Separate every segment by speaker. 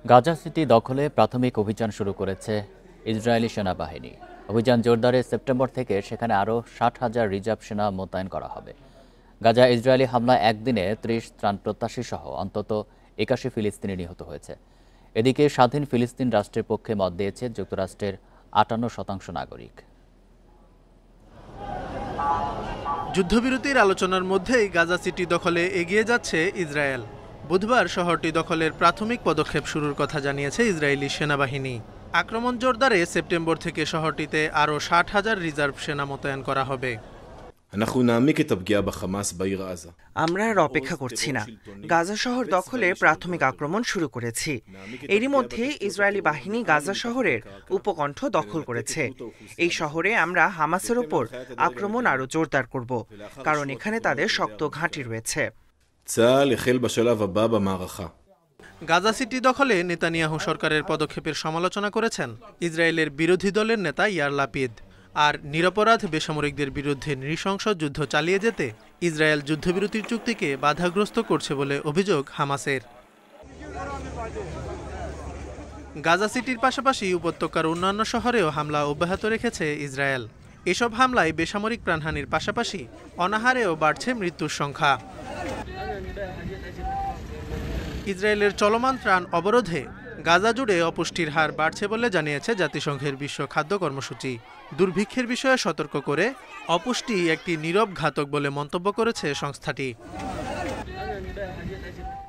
Speaker 1: Gaza city দখলে প্রাথমিক অভিযান শুরু করেছে ইসরায়েলি সেনাবাহিনী। অভিযান জোরদারে সেপ্টেম্বর থেকে সেখানে আরও 60,000 রিজার্ভ সেনা মোতায়েন করা হবে। গাজা ইসরায়েলি হামলায় একদিনে 30 ত্রাণ প্রত্যাশী সহ অন্তত 81 ফিলিস্তিনি নিহত হয়েছে। এদিকে স্বাধীন ফিলিস্তিন রাষ্ট্রের পক্ষে মত দিয়েছে যুক্তরাষ্ট্রের 58% নাগরিক।
Speaker 2: যুদ্ধবিরতির আলোচনার মধ্যেই গাজা সিটি দখলে এগিয়ে যাচ্ছে ইসরায়েল। বুধবার শহরটি দখলের প্রাথমিক পদক্ষেপ শুরুর কথা জানিয়েছে ইসরায়েলি সেনাবাহিনী। আক্রমণ জোরদারে সেপ্টেম্বর থেকে শহরটিতে আরও 60,000 রিজার্ভ সেনা মোতায়েন করা হবে।
Speaker 3: আমরা আর অপেক্ষা করছি না, গাজা শহর দখলে প্রাথমিক আক্রমণ শুরু করেছি। এরই মধ্যে ইসরায়েলি বাহিনী গাজা শহরের উপকণ্ঠ দখল করেছে। এই শহরে আমরা হামাসের ওপর আক্রমণ আরও জোরদার করব, কারণ এখানে তাদের শক্ত ঘাঁটি রয়েছে।
Speaker 2: গাজা সিটি দখলে নেতানিয়াহু সরকারের পদক্ষেপের সমালোচনা করেছেন ইসরায়েলের বিরোধী দলের নেতা ইয়ার লাপিদ। আর নিরপরাধ বেসামরিকদের বিরুদ্ধে নৃশংস যুদ্ধ চালিয়ে যেতে ইসরায়েল যুদ্ধবিরতির চুক্তিকে বাধাগ্রস্ত করছে বলে অভিযোগ হামাসের। গাজা সিটির পাশাপাশি উপত্যকার অন্যান্য শহরেও হামলা অব্যাহত রেখেছে ইসরায়েল। এসব হামলায় বেসামরিক প্রাণহানির পাশাপাশি অনাহারেও বাড়ছে মৃত্যুর সংখ্যা। ইসরায়েলের চলমান ত্রাণ অবরোধে গাজা জুড়ে অপুষ্টির হার বাড়ছে বলে জানিয়েছে জাতিসংঘের বিশ্ব খাদ্য কর্মসূচি। দুর্ভিক্ষের বিষয়ে সতর্ক করে অপুষ্টি একটি নীরব ঘাতক বলে মন্তব্য করেছে সংস্থাটি।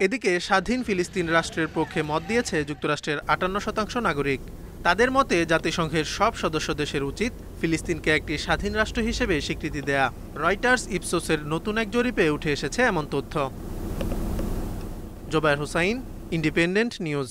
Speaker 2: এদিকে স্বাধীন ফিলিস্তিন রাষ্ট্রের পক্ষে মত দিয়েছে যুক্তরাষ্ট্রের 58% নাগরিক। তাদের মতে জাতিসংঘের সব সদস্য দেশের উচিত ফিলিস্তিনকে একটি স্বাধীন রাষ্ট্র হিসেবে স্বীকৃতি দেয়া। রয়টার্স ইপসোসের নতুন এক জরিপে উঠে এসেছে এমন তথ্য। Zobayer Hossain, Independent news.